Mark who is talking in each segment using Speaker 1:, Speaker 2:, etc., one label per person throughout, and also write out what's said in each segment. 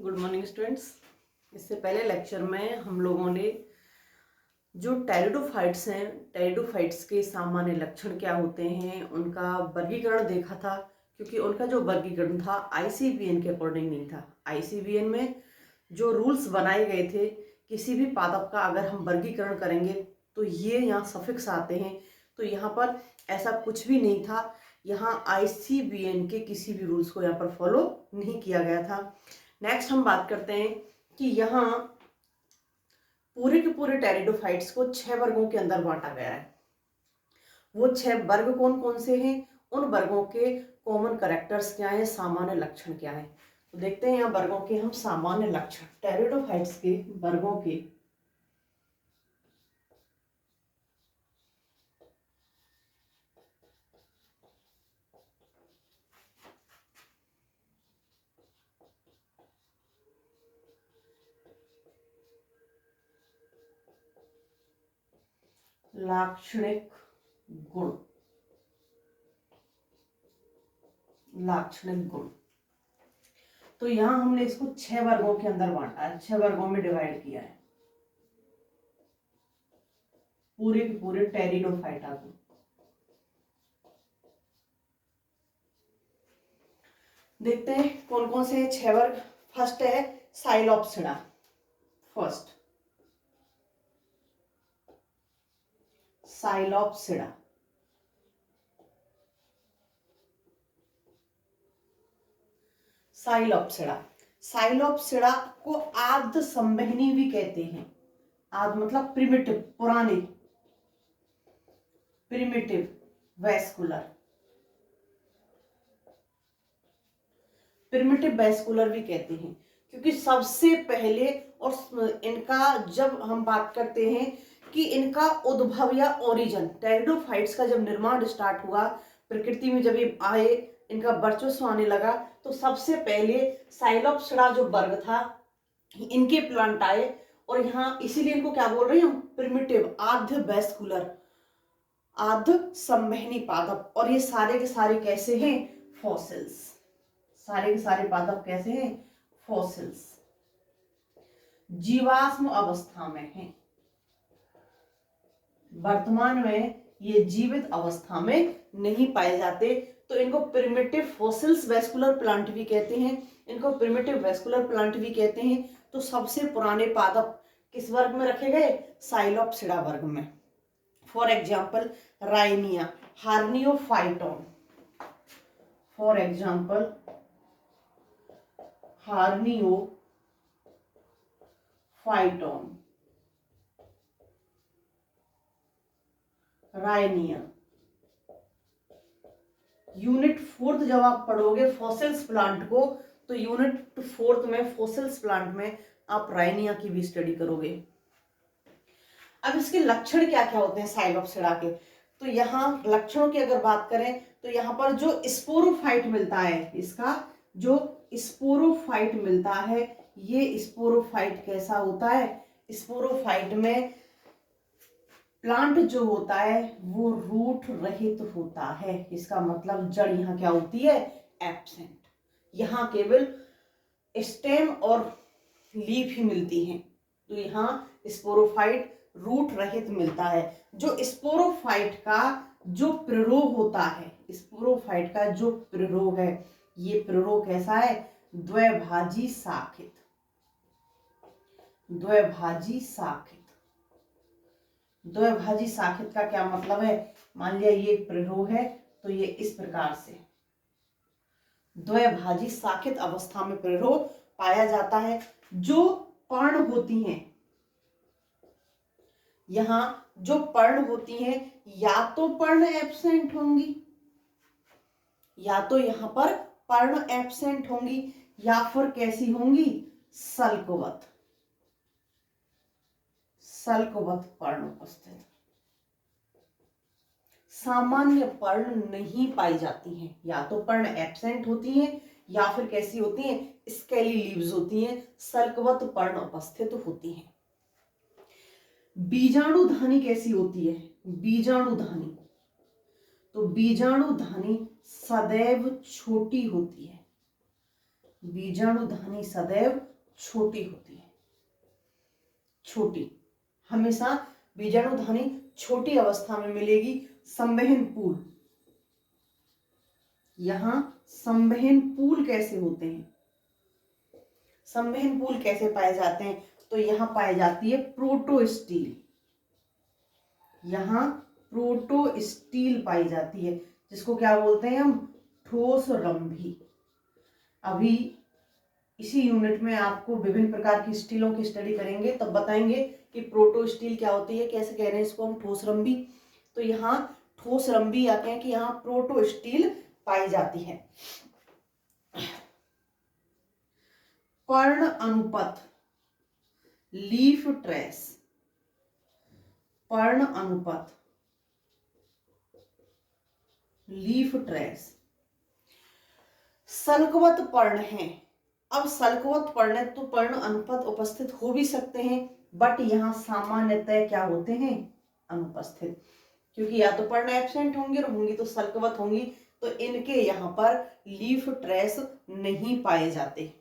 Speaker 1: Good morning students. इससे पहले lecture में हम लोगों ने जो टेरिडोफाइट्स हैं, टेरिडोफाइट्स के सामान्य लक्षण क्या होते हैं, उनका वर्गीकरण देखा था। क्योंकि उनका जो वर्गीकरण था आईसीबीएन के अकॉर्डिंग नहीं था। आईसीबीएन में जो रूल्स बनाए गए थे, किसी भी पादप का अगर हम वर्गीकरण करेंगे तो ये यहाँ सफिक्स आते हैं, तो यहाँ पर ऐसा कुछ भी नहीं था। यहाँ आईसीबीएन के किसी भी रूल्स को यहाँ पर फॉलो नहीं किया गया था। नेक्स्ट हम बात करते हैं कि यहाँ पूरे के पूरे टेरिडोफाइट्स को 6 वर्गों के अंदर बांटा गया है। वो 6 वर्ग कौन कौन से हैं, उन वर्गों के कॉमन कैरेक्टर्स क्या हैं, सामान्य लक्षण क्या हैं, तो देखते हैं यहाँ वर्गों के हम सामान्य लक्षण, टेरिडोफाइट्स के वर्गों के लाक्षणिक गुण। लाक्षणिक गुण तो यहां हमने इसको 6 वर्गों के अंदर बांटा है, 6 वर्गों में डिवाइड किया है पूरे के पूरे टेरिडोफाइटा को। देखते हैं कौन कौन से 6 वर्ग। फर्स्ट है साइलोप्सिडा। फर्स्ट साइलोप्सिडा। साइलोप्सिडा साइलोप्सिडा को आद्य संवहनी भी कहते हैं। आद मतलब प्रिमिटिव, पुराने, प्रिमिटिव वैस्कुलर, प्रिमिटिव वैस्कुलर भी कहते हैं। क्योंकि सबसे पहले, और इनका जब हम बात करते हैं कि इनका उद्भव या ओरिजिन, टेरिडोफाइट्स का जब निर्माण स्टार्ट हुआ, प्रकृति में जब ये आए, इनका वर्चस्व आने लगा, तो सबसे पहले साइलोप्सिडा जो वर्ग था, इनके प्लांट आए। और यहाँ इसीलिए इनको क्या बोल रहे हैं हम, प्रिमिटिव, आद्य वैस्कुलर, आद्य संवहनी पादप। और ये सारे के सारे कैसे हैं, फॉसिल्स। सारे के सारे पादप कैसे हैं, फॉसिल्स, जीवाश्म अवस्था में हैं। वर्तमान में ये जीवित अवस्था में नहीं पाए जाते, तो इनको प्रिमिटिव फॉसिल्स वैस्कुलर प्लांट भी कहते हैं, इनको प्रिमिटिव वैस्कुलर प्लांट भी कहते हैं। तो सबसे पुराने पादप किस वर्ग में रखे गए, साइलोप्सिडा वर्ग में। For example Rhynia, Horneophyton. For example Horneophyton, Rhynia. Unit 4th जब आप पढ़ोगे फॉसिल्स प्लांट को, तो यूनिट 4th में फॉसिल्स प्लांट में आप राइनिया की भी स्टडी करोगे। अब इसके लक्षण क्या क्या होते हैं साइलोप्सिडा के, तो यहाँ लक्षणों की अगर बात करें तो यहाँ पर जो स्पोरोफाइट मिलता है, इसका जो स्पोरोफाइट मिलता है, ये स्पोरोफाइट कैसा होता है, स्पोरोफाइट में प्लांट जो होता है वो रूट रहित होता है। इसका मतलब जड़ यहाँ क्या होती है, एब्सेंट। यहाँ केवल स्टेम और लीफ ही मिलती हैं, तो यहाँ स्पोरोफाइट रूट रहित मिलता है। जो स्पोरोफाइट का जो प्ररोह होता है, स्पोरोफाइट का जो प्ररोह है, ये प्ररोह कैसा है, द्विभाजी शाखित। द्विभाजी शाखित। द्विभाजी शाखित का क्या मतलब है, मान लिया ये प्ररोह है, तो ये इस प्रकार से द्विभाजी शाखित अवस्था में प्ररोह पाया जाता है। जो पर्ण होती हैं, यहां जो पर्ण होती हैं, या तो पर्ण एब्सेंट होंगी, या तो यहां पर पर्ण एब्सेंट होंगी, या फिर कैसी होंगी, सल्कवत, सल्कवत पर्ण उपस्थित। सामान्य पर्ण नहीं पाई जाती हैं, या तो पर्ण एब्सेंट होती हैं, या फिर कैसी होती हैं, स्केली लीव्स होती हैं, सल्कवत पर्ण उपस्थित होती हैं। बीजाणुधानी कैसी होती है, बीजाणुधानी, तो बीजाणुधानी सदैव छोटी होती है, बीजाणुधानी सदैव छोटी होती है, छोटी, हमेशा बीजाणुधानी छोटी अवस्था में मिलेगी। संवहनपूल, यहां संवहनपूल कैसे होते हैं, संवहनपूल कैसे पाए जाते हैं, तो यहां पाई जाती है प्रोटोस्टील, यहां प्रोटोस्टील पाई जाती है, जिसको क्या बोलते हैं हम, ठोस रंभी। अभी इसी यूनिट में आपको विभिन्न प्रकार की स्टीलों की स्टडी करेंगे, तब बताएंगे कि प्रोटो स्टील क्या होती है, कैसे कह रहे हैं इसको हम, ठोस रंभी। तो यहाँ ठोस रंभी आते हैं कि यहाँ प्रोटो स्टील पाई जाती है। पर्ण अनुपथ, लीफ ट्रेस, पर्ण अनुपथ, लीफ ट्रेस, सल्कवत पर्ण है। अब सल्कवत पर्ण तो पर्ण अनुपथ उपस्थित हो भी सकते हैं, बट यहाँ सामान्यतः क्या होते हैं, अनुपस्थित, क्योंकि या तो पर्ण एब्सेंट होंगे और होंगी तो सल्कवत होंगी, तो इनके यहाँ पर लीफ ट्रेस नहीं पाए जाते।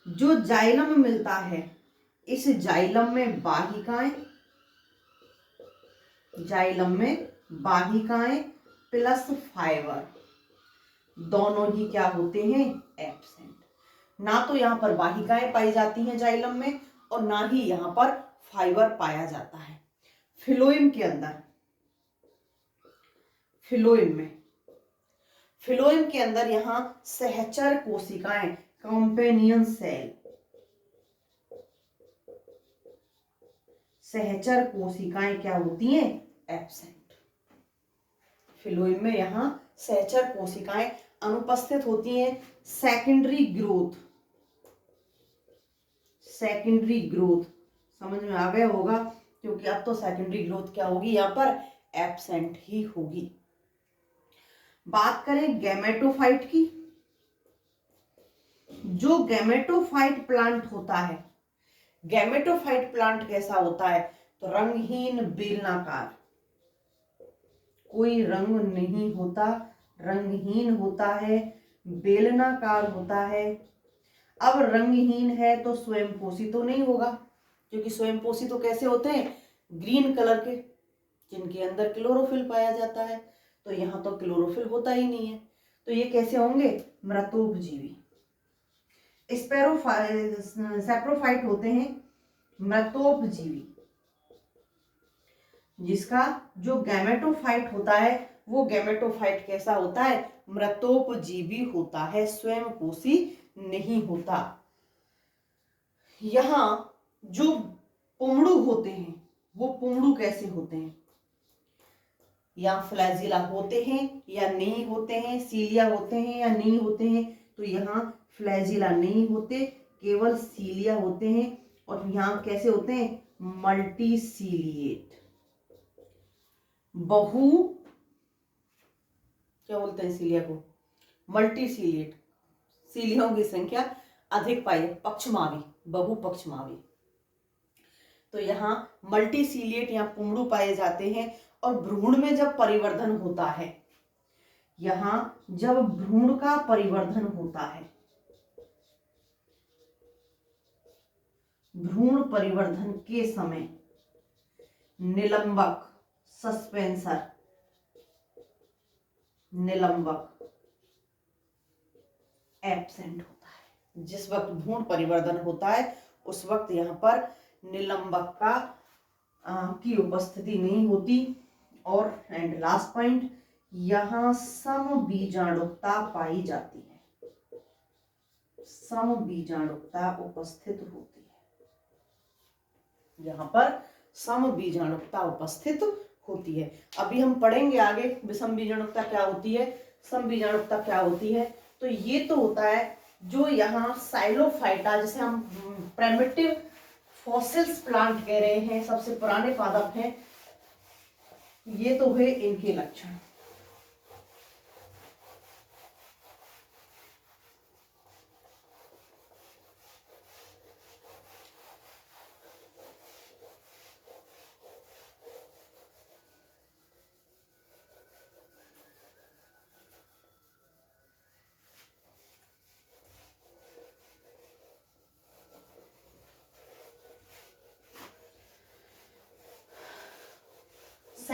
Speaker 1: जो जाइलम मिलता है, इस जाइलम में वाहिकाएं, जाइलम में वाहिकाएं प्लस फाइबर दोनों ही क्या होते हैं, एब्सेंट। ना तो यहाँ पर वाहिकाएं पाई जाती हैं जाइलम में, और ना ही यहाँ पर फाइबर पाया जाता है। फिलोइम के अंदर, फिलोइम में, फिलोइम के अंदर यहाँ सहचर कोशिकाएं, कंपेनियन सेल, सहचर कोशिकाएं क्या होती हैं, एब्सेंट। फिलोइम में यहाँ सहचर कोशिकाएं अनुपस्थित होती हैं। सेकेंडरी ग्रोथ, सेकेंडरी ग्रोथ समझ में आ गया होगा, क्योंकि अब तो सेकेंडरी ग्रोथ क्या होगी, यहाँ पर एब्सेंट ही होगी। बात करें गैमेटोफाइट की, जो गैमेटोफाइट प्लांट होता है, गैमेटोफाइट प्लांट कैसा होता है, तो रंगहीन बेलनाकार, कोई रंग नहीं होता, रंगहीन होता है, बेलनाकार होता है। अब रंगहीन है तो स्वयं पोषी तो नहीं होगा, क्योंकि स्वयं पोषी तो कैसे होते हैं, ग्रीन कलर के, जिनके अंदर क्लोरोफिल पाया जाता है, तो यहाँ तो क्लोरोफिल होता ही नहीं है, तो ये कैसे होंगे, मृतोपजीवी। सैप्रोफाइट होते हैं मृतोपजीवी, जिसका जो गैमेटोफाइट होता है, वो गैमेटोफाइट कैसा होता है, मृतोपजीवी होता है, स्वयं पोषी नहीं होता। यहां जो पुमड़ू होते हैं, वो पुमड़ू कैसे होते हैं, या फ्लैजिला होते हैं या नहीं होते हैं, सीलिया होते हैं या नहीं होते हैं, तो यहाँ फ्लैजिला नहीं होते, केवल सीलिया होते हैं। और यहाँ कैसे होते हैं, मल्टीसीलिएट, बहु, क्या बोलते हैं सीलिया को, मल्टीसीलिएट, सीलियों की संख्या अधिक पाई, पक्षमावी, बहुपक्षमावी। तो यहाँ मल्टीसीलिएट या पुमड़ू पाए जाते हैं। और भ्रूण में जब परिवर्धन होता है, यहां जब भ्रूण का परिवर्धन होता है, भ्रूण परिवर्धन के समय निलंबक, सस्पेंसर, निलंबक एब्सेंट होता है। जिस वक्त भ्रूण परिवर्धन होता है, उस वक्त यहाँ पर निलंबक का की उपस्थिति नहीं होती। और एंड लास्ट पॉइंट, यहां समबीजाणुता पाई जाती है, समबीजाणुता उपस्थित होती है, यहां पर समबीजाणुता उपस्थित होती है। अभी हम पढ़ेंगे आगे विषम बीजाणुता क्या होती है, समबीजाणुता क्या होती है। तो ये तो होता है जो यहाँ साइलोफाइटा, जिसे हम प्रिमिटिव फॉसिल्स प्लांट कह रहे हैं, सबसे पुराने पादप हैं, ये तो हुए इनके लक्षण।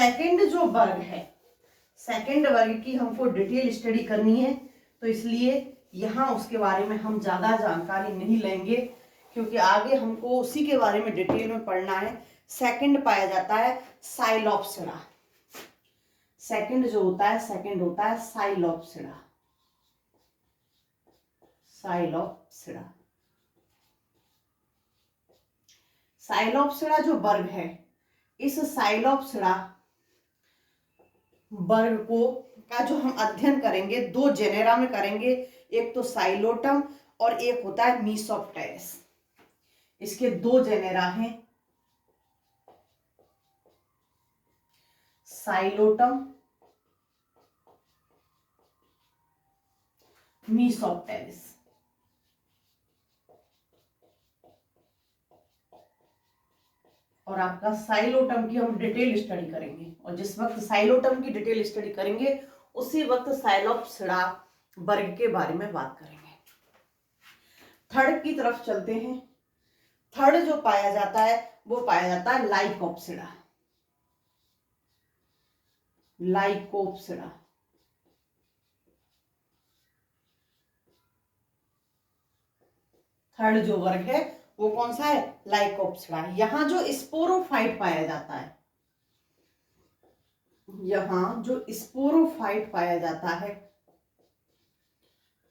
Speaker 1: सेकंड जो वर्ग है, सेकंड वर्ग की हमको डिटेल स्टडी करनी है, तो इसलिए यहाँ उसके बारे में हम ज्यादा जानकारी नहीं लेंगे, क्योंकि आगे हमको उसी के बारे में डिटेल में पढ़ना है। सेकंड पाया जाता है साइलोप्सिडा। सेकंड जो होता है, सेकंड होता है साइलोप्सिडा। साइलोप्सिडा, साइलोप्सिडा जो वर्ग है, इस साइलोप्सिडा वर्ग को का जो हम अध्ययन करेंगे, दो जेनेरा में करेंगे, एक तो साइलोटम और एक होता है मीसोप्टेरिस। इसके दो जेनेरा हैं, साइलोटम, मीसोप्टेरिस। और आपका साइलोटम की हम डिटेल स्टडी करेंगे, और जिस वक्त साइलोटम की डिटेल स्टडी करेंगे उसी वक्त साइलोप्सिडा वर्ग के बारे में बात करेंगे। थर्ड की तरफ चलते हैं। थर्ड जो पाया जाता है वो पाया जाता है लाइकोप्सिडा। लाइकोप्सिडा, थर्ड जो वर्ग है वो कौन सा है? लाइकोप्सिडा। यहां जो स्पोरोफाइट पाया जाता है, यहां जो स्पोरोफाइट पाया जाता है,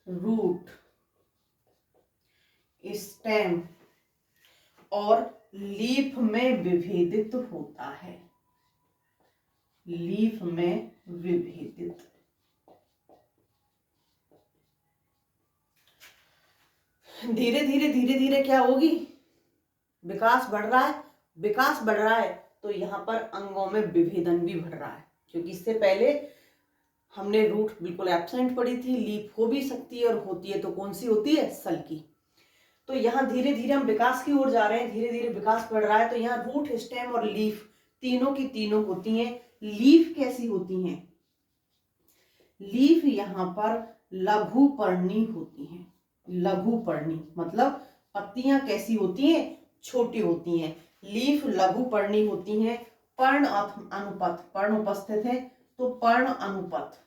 Speaker 1: रूट, स्टेम और लीफ में विभेदित होता है। लीफ में विभेदित। धीरे धीरे धीरे धीरे क्या होगी? विकास बढ़ रहा है। विकास बढ़ रहा है तो यहां पर अंगों में विभेदन भी बढ़ रहा है, क्योंकि इससे पहले हमने रूट बिल्कुल एब्सेंट पड़ी थी। लीफ हो भी सकती है, और होती है तो कौन सी होती है? सल्की। तो यहाँ धीरे धीरे हम विकास की ओर जा रहे हैं, धीरे धीरे विकास बढ़ रहा है। तो यहाँ रूट, स्टेम और लीफ तीनों की तीनों होती हैं। लीफ कैसी होती हैं? लीफ यहाँ पर लघु पर्णी होती हैं। लघु पर्णी मतलब पत्तियां कैसी होती हैं? छोटी होती हैं। लीफ लघु पर्णी होती हैं। पर्ण अनुपथ, पर्ण उपस्थित है तो पर्ण अनुपथ।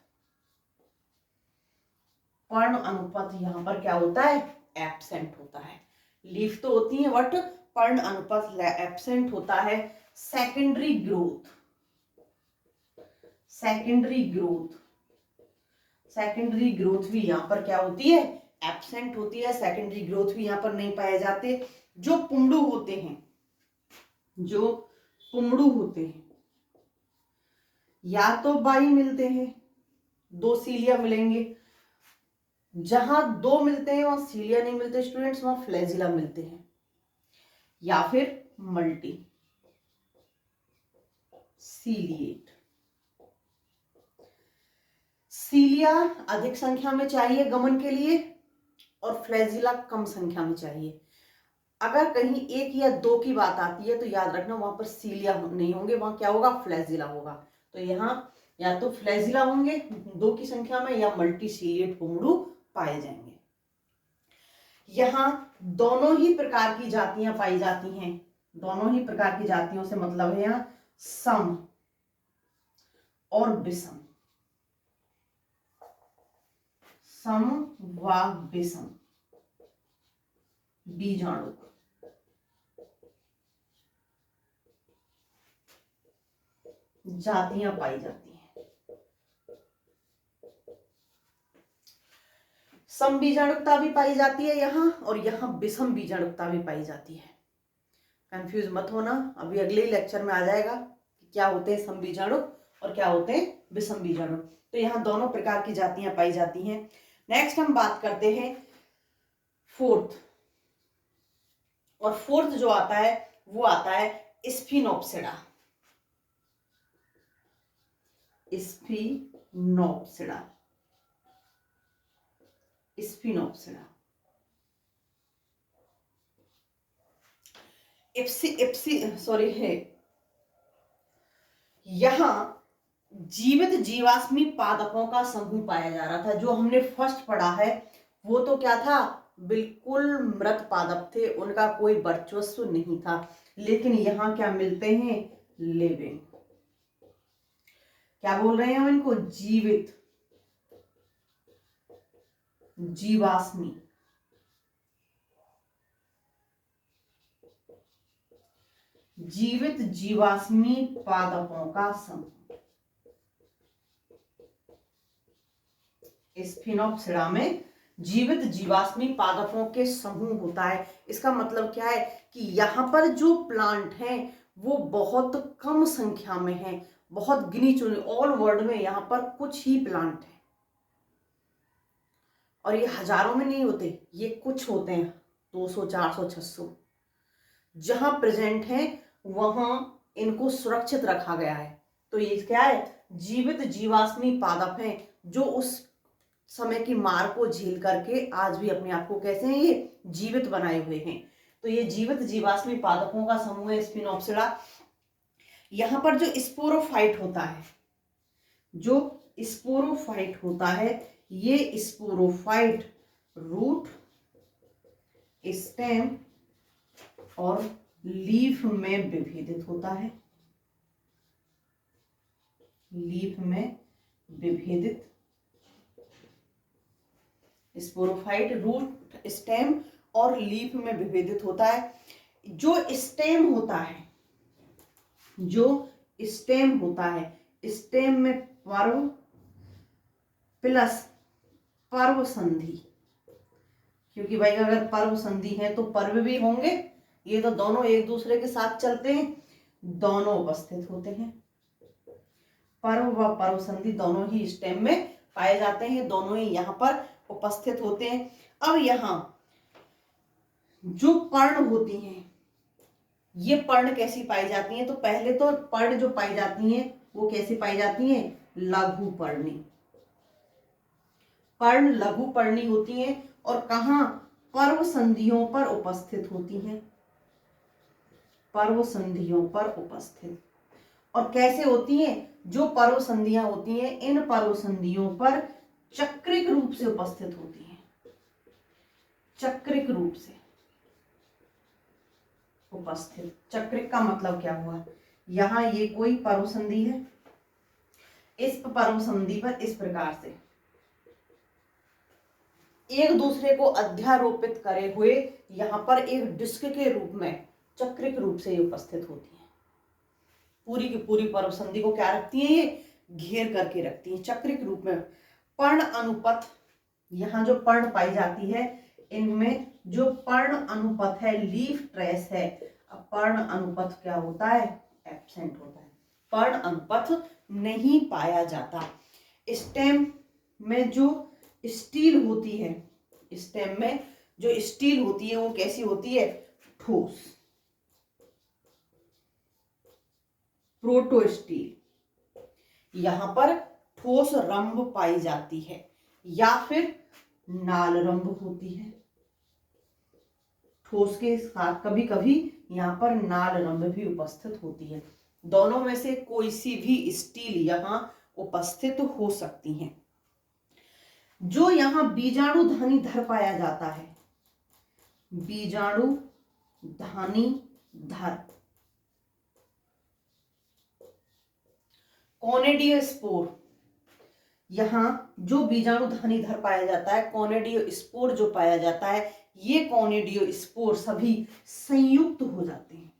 Speaker 1: पर्ण अनुपथ यहाँ पर क्या होता है? एब्सेंट होता है। लीफ तो होती है बट पर्ण अनुपथ एब्सेंट होता है। Secondary growth, secondary growth, secondary growth भी यहां पर क्या होती है? एब्सेंट होती है। सेकेंडरी ग्रोथ भी यहां पर नहीं पाए जाते। जो पुमड़ू होते हैं, जो पुमड़ू होते हैं, या तो बाई मिलते हैं, दो सीलिया मिलेंगे। जहां दो मिलते हैं वहां सीलिया नहीं मिलते स्टूडेंट्स, वहां फ्लैजिला मिलते हैं। या फिर मल्टी सीलिएट। सीलिया अधिक संख्या में चाहिए गमन के लिए, और फ्लैजिला कम संख्या में चाहिए। अगर कहीं एक या दो की बात आती है तो याद रखना वहां पर सीलिया नहीं होंगे, वहां क्या होगा? फ्लैजिला होगा। तो यहाँ या तो फ्लैजिला होंगे दो की संख्या में, या मल्टी सीलिएट पुमड़ू पाए जाएंगे। यहाँ दोनों ही प्रकार की जातियां पाई जाती हैं। दोनों ही प्रकार की जातियों से मतलब है यहाँ सम और विषम। सम व विषम बीजाणु जातियां पाई जाती हैं। सम बीजाणुकता भी पाई जाती है यहाँ, और यहाँ विषम बीजाणुकता भी पाई जाती है। कंफ्यूज मत होना, अभी अगले ही लेक्चर में आ जाएगा कि क्या होते हैं सम बीजाणुक और क्या होते हैं विषम बीजाणुक। तो यहाँ दोनों प्रकार की जातियां पाई जाती हैं। नेक्स्ट हम बात करते हैं फोर्थ, और फोर्थ जो आता है वो आता है स्फिनोप्सिडा। स्फिनोप्सिडा, स्फिनोप्सिडा। सॉरी है, यहां जीवित जीवाश्मी पादपों का समूह पाया जा रहा था। जो हमने फर्स्ट पढ़ा है वो तो क्या था? बिल्कुल मृत पादप थे, उनका कोई वर्चस्व नहीं था। लेकिन यहां क्या मिलते हैं? लिविंग। क्या बोल रहे हैं हम इनको? जीवित, जीवाश्मी। जीवित जीवाश्मी पादपों का समूह स्फिनोप्सिरा में जीवित जीवाश्मी पादपों के समूह होता है। इसका मतलब क्या है कि यहाँ पर जो प्लांट हैं वो बहुत कम संख्या में हैं, बहुत गिनी चुनी, ऑल वर्ल्ड में यहाँ पर कुछ ही प्लांट हैं और ये हजारों में नहीं होते, ये कुछ होते हैं, 200, 400, 600 जहां प्रेजेंट हैं वहां इनको सुरक्षित रखा गया है। तो ये क्या है? जीवित जीवाश्मी पादप हैं जो उस समय की मार को झेल करके आज भी अपने आप को कैसे हैं? ये जीवित बनाए हुए हैं। तो ये जीवित जीवाश्मी पादपों का समूह है स्पिनोप्सिरा। यहां पर जो स्पोरोफाइट होता है, जो स्पोरोफाइट होता है, ये स्पोरोफाइट रूट, स्टेम और लीफ में विभेदित होता है। लीफ में विभेदित स्पोरोफाइट रूट, स्टेम और लीफ में विभेदित होता है। जो स्टेम होता है, जो स्टेम होता है, स्टेम में पर्व प्लस पर्व संधि, क्योंकि भाई अगर पर्व संधि है तो पर्व भी होंगे, ये तो दोनों एक दूसरे के साथ चलते हैं, दोनों उपस्थित होते हैं। पर्व व पर्व संधि दोनों ही स्टेम में पाए जाते हैं, दोनों ही यहाँ पर उपस्थित होते हैं। अब यहाँ जो पर्ण होती हैं, ये पर्ण कैसी पाई जाती हैं? तो पहले तो पर्ण जो पाई जाती हैं वो कैसे पाई जाती हैं? लघु पर्णी। पर्ण लघु पर्णी होती हैं और कहाँ? पर्व संधियों पर उपस्थित होती हैं, पर्व संधियों पर उपस्थित। और कैसे होती हैं? जो पर्व संधियां होती हैं, इन पर्व संधियों पर चक्रिक रूप से उपस्थित होती हैं, चक्रिक रूप से उपस्थित। चक्रिक का मतलब क्या हुआ? यहां ये कोई पर्व संधि है, इस पर्व संधि पर इस प्रकार से एक दूसरे को अध्यारोपित करे हुए यहां पर एक डिस्क के रूप में चक्रिक रूप से उपस्थित होती हैं। पूरी की पूरी पर्व संधि को क्या रखती हैं? ये घेर करके रखती हैं चक्रिक रूप में। पर्ण अनुपथ, यहाँ जो पर्ण पाई जाती है इनमें जो पर्ण अनुपथ है, लीफ ट्रेस है। अब पर्ण अनुपथ क्या होता है? एब्सेंट होता है, पर्ण अनुपथ नहीं पाया जाता। स्टेम में जो स्टील होती है, स्टेम में जो स्टील होती है वो कैसी होती है? ठोस, प्रोटोस्टील। यहां पर ठोस रंभ पाई जाती है या फिर नाल रंभ होती है। ठोस के साथ कभी कभी यहां पर नाल रंभ भी उपस्थित होती है। दोनों में से कोई सी भी स्टील यहां उपस्थित हो सकती हैं। जो यहां बीजाणुधानी धर पाया जाता है, बीजाणुधानी धर, कोनेडियोस्पोर, यहां जो बीजाणुधानी धर पाया जाता है, कोनेडियोस्पोर जो पाया जाता है, ये कोनेडियोस्पोर सभी संयुक्त हो जाते हैं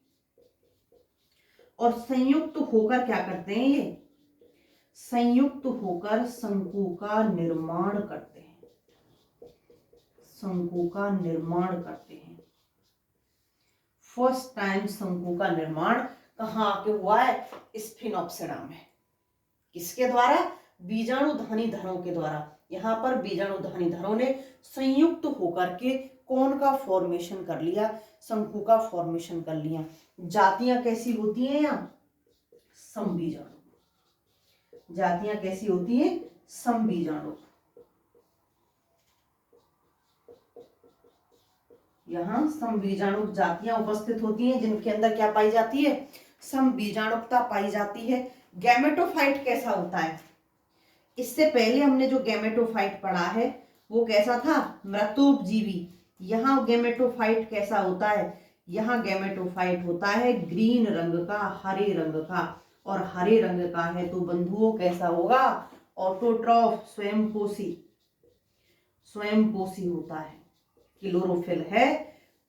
Speaker 1: और संयुक्त होकर क्या करते हैं? ये संयुक्त होकर शंकु का निर्माण करते हैं, शंकु का निर्माण करते हैं। फर्स्ट टाइम शंकु का निर्माण कहाँ आके हुआ है? स्फिनोप्सिरा में। किसके द्वारा? बीजाणुधानी धरों के द्वारा। यहाँ पर बीजाणुधानी धरों ने संयुक्त होकर के कौन का फॉर्मेशन कर लिया? शंकु का फॉर्मेशन कर लिया। जातियां कैसी होती हैं? यहाँ समबीजाणु। जातियां कैसी होती हैं? समबीजाणु। यहाँ समबीजाणु जातियां उपस्थित होती हैं जिनके अंदर क्या पाई जाती है? समबीजाणुकता पाई जाती है। गैमेटोफाइट कैसा होता है? इससे पहले हमने जो गैमेटोफाइट पढ़ा है वो कैसा था? मृतोपजीवी। यहाँ गैमेटोफाइट कैसा होता है? यहाँ गैमेटोफाइट होता है ग्रीन रंग का, हरे रंग का, और हरे रंग का है तो बंधुओं कैसा होगा, ऑटोट्रॉफ, स्वयंपोषी, स्वयंपोषी होता है। क्लोरोफिल है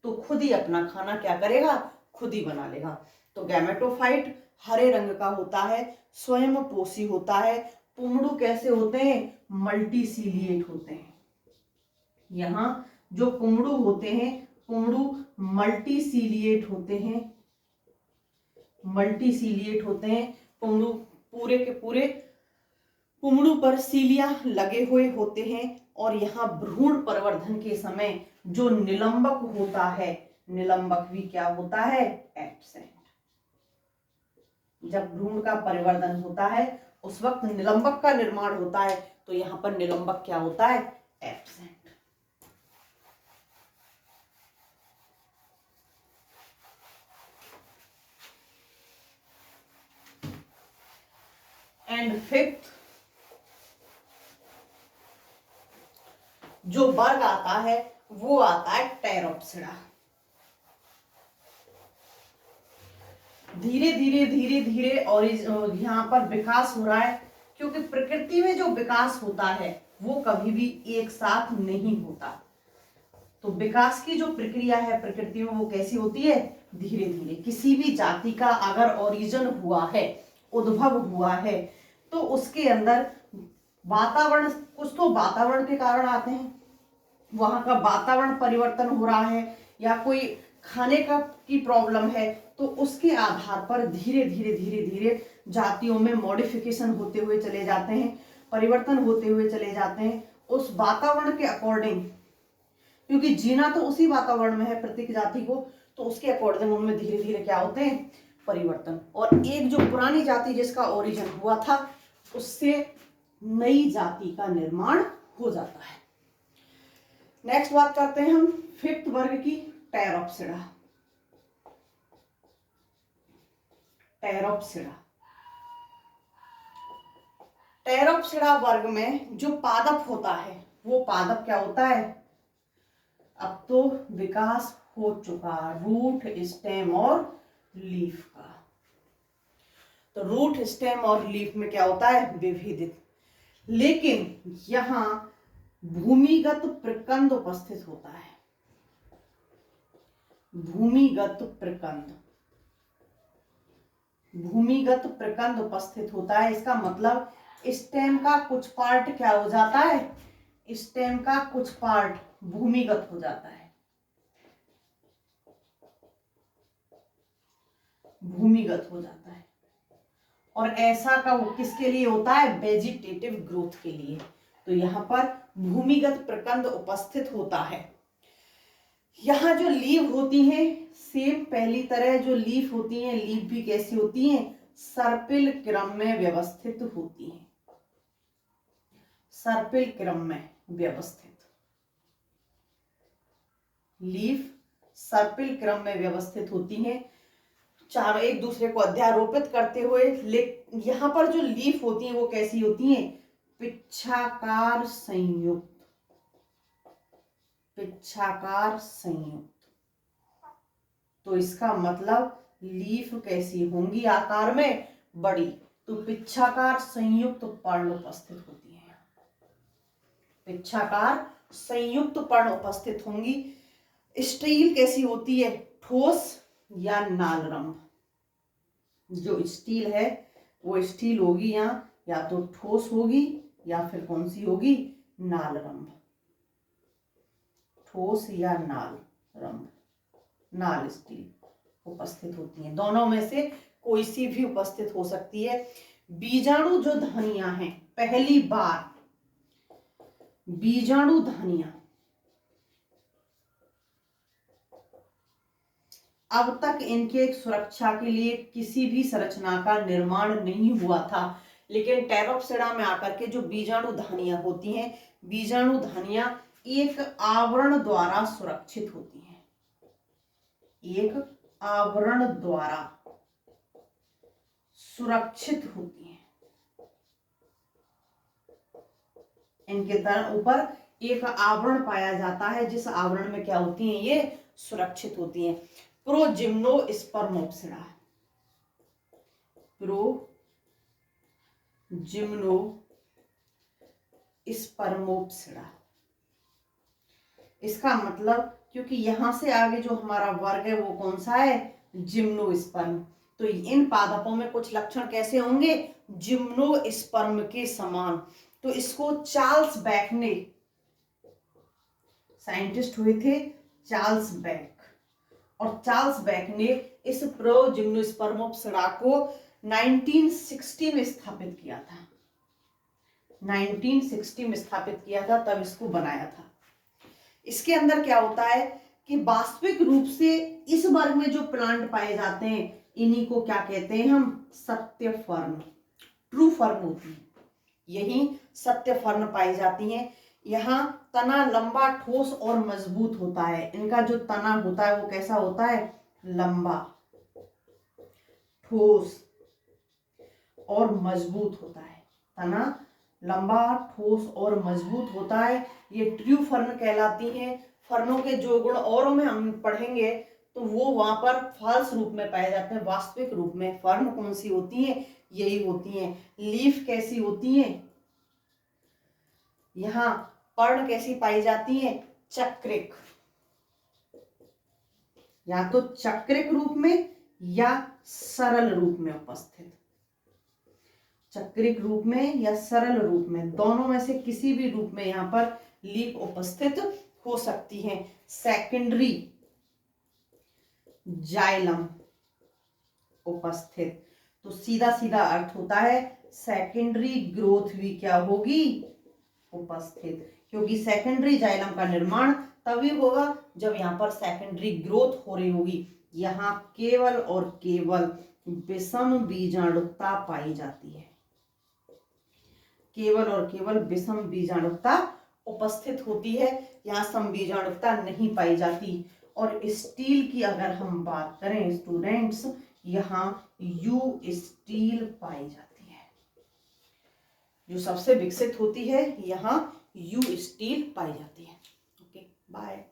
Speaker 1: तो खुद ही अपना खाना क्या करेगा, खुद ही बना लेगा। तो गैमेटोफाइट हरे रंग का होता है, स्वयंपोषी होता है। पुमड़ू कैसे होते हैं, मल्टीसीलिएट होते हैं। यहाँ जो पुमड़ू होते हैं, पुमड़ू मल्टीसीलिएट होते हैं, मल्टीसीलिएट होते हैं। पुमड़ू पूरे के पूरे पुमड़ू पर सीलिया लगे हुए होते हैं। और यहाँ भ्रूण परिवर्धन के समय जो निलंबक होता है, निलंबक भी क्या होता है, एब्सेंट। जब भ्रूण का परिवर्तन होता है उस वक्त निलंबक का निर्माण होता है, तो यहाँ पर निलंबक क्या होता है, एब्सेंट। एंड फिफ्थ जो वर्ग आता है वो आता है टेरोप्सिडा। धीरे धीरे धीरे धीरे और यहाँ पर विकास हो रहा है, क्योंकि प्रकृति में जो विकास होता है वो कभी भी एक साथ नहीं होता। तो विकास की जो प्रक्रिया है प्रकृति में वो कैसी होती है, धीरे धीरे। किसी भी जाति का अगर ओरिजिन हुआ है, उद्भव हुआ है, तो उसके अंदर वातावरण, कुछ तो वातावरण के कारण आते हैं, वहां का वातावरण परिवर्तन हो रहा है, या कोई खाने का की प्रॉब्लम है, तो उसके आधार पर धीरे धीरे धीरे धीरे जातियों में मॉडिफिकेशन होते हुए चले जाते हैं, परिवर्तन होते हुए चले जाते हैं उस वातावरण के अकॉर्डिंग। क्योंकि जीना तो उसी वातावरण में है प्रत्येक जाति को, तो उसके अकॉर्डिंग उनमें धीरे धीरे क्या होते हैं, परिवर्तन। और एक जो पुरानी जाति जिसका ओरिजिन हुआ था, उससे नई जाति का निर्माण हो जाता है। नेक्स्ट बात करते हैं हम फिफ्थ वर्ग की, टेरोप्सिडा। टेरोप्सिडा, टेरोप्सिडा वर्ग में जो पादप होता है वो पादप क्या होता है, अब तो विकास हो चुका, रूट, स्टेम और लीफ का। तो रूट, स्टेम और लीफ में क्या होता है, विभेदित। लेकिन यहां भूमिगत प्रकंद उपस्थित होता है, भूमिगत प्रकंद, भूमिगत प्रकंद उपस्थित होता है। इसका मतलब स्टेम का कुछ पार्ट क्या हो जाता है, स्टेम का कुछ पार्ट भूमिगत हो जाता है, भूमिगत हो जाता है। और ऐसा का वो किसके लिए होता है, वेजिटेटिव ग्रोथ के लिए। तो यहाँ पर भूमिगत प्रकंद उपस्थित होता है। यहाँ जो लीफ होती हैं, सेम पहली तरह जो लीफ होती हैं, लीफ भी कैसी होती हैं, सर्पिल क्रम में व्यवस्थित होती हैं, सर्पिल क्रम में व्यवस्थित। लीफ सर्पिल क्रम में व्यवस्थित होती हैं, चारों एक दूसरे को अध्यारोपित करते हुए। यहाँ पर जो लीफ होती हैं वो कैसी होती हैं, पिच्छाकार संयुक्त, पिच्छाकार संयुक्त। तो इसका मतलब लीफ कैसी होंगी, आकार में बड़ी, तो पिच्छाकार संयुक्त पर्ण उपस्थित होती है, पिच्छाकार संयुक्त पर्ण उपस्थित होंगी। स्टील कैसी होती है, ठोस या नालरंभ। जो स्टील है वो स्टील होगी यहाँ, या तो ठोस होगी या फिर कौन सी होगी, नालरंभ, ठोस या नालरंभ, नाल स्टील उपस्थित होती है। दोनों में से कोई सी भी उपस्थित हो सकती है। बीजाणु जो धानियां हैं, पहली बार बीजाणु धानियां, अब तक इनके सुरक्षा के लिए किसी भी संरचना का निर्माण नहीं हुआ था, लेकिन टेरोप्सिडा में आकर के जो बीजाणु धानियां होती हैं, बीजाणु धानियां एक आवरण द्वारा सुरक्षित होती हैं, एक आवरण द्वारा सुरक्षित होती हैं। इनके ऊपर एक आवरण पाया जाता है, जिस आवरण में क्या होती हैं, ये सुरक्षित होती हैं। प्रोजिम्नोस्पर्मोप्सिडा, प्रोजिम्नोस्पर्मोप्सिडा। इसका मतलब, क्योंकि यहां से आगे जो हमारा वर्ग है वो कौन सा है, जिम्नोस्पर्म, तो इन पादपों में कुछ लक्षण कैसे होंगे, जिम्नोस्पर्म के समान। तो इसको चार्ल्स बैक ने, साइंटिस्ट हुए थे चार्ल्स बैक, और चार्ल्स बैक ने इस प्रोजिम्नोस्पर्मोप्सिडा को 1960 में स्थापित किया था। 1960 में स्थापित किया था, तब इसको बनाया था। इसके अंदर क्या होता है कि वास्तविक रूप से इस वर्ग में जो प्लांट पाए जाते हैं इन्हीं को क्या कहते हैं हम, सत्य फर्न, ट्रू फर्न होती है, यही सत्य फर्न पाई जाती हैं। यहाँ तना लंबा, ठोस और मजबूत होता है। इनका जो तना होता है वो कैसा होता है, लंबा, ठोस और मजबूत होता है। तना लंबा, ठोस और मजबूत होता है। ये ट्रू फर्न कहलाती हैं। फर्नों के जो गुण औरों में हम पढ़ेंगे तो वो वहां पर फॉल्स रूप में पाए जाते हैं। वास्तविक रूप में फर्न कौन सी होती है, यही होती हैं। लीफ कैसी होती है, यहाँ पर्ण कैसी पाई जाती है, चक्रिक, या तो चक्रिक रूप में या सरल रूप में उपस्थित, चक्रिक रूप में या सरल रूप में, दोनों में से किसी भी रूप में यहाँ पर लीफ उपस्थित हो सकती है। सेकेंडरी जाइलम उपस्थित, तो सीधा सीधा अर्थ होता है सेकेंडरी ग्रोथ भी क्या होगी, उपस्थित, क्योंकि सेकेंडरी जाइलम का निर्माण तभी होगा जब यहाँ पर सेकेंडरी ग्रोथ हो रही होगी। यहाँ केवल और केवल विषम बीजाणुता पाई जाती है, केवल और केवल विषम बीजाणुता उपस्थित होती है, यहाँ समबीजाणुता नहीं पाई जाती। और स्टील की अगर हम बात करें स्टूडेंट्स, यहाँ यू स्टील पाई जाती है, जो सबसे विकसित होती है यहाँ यू स्टील पाई जाती है। Okay, bye.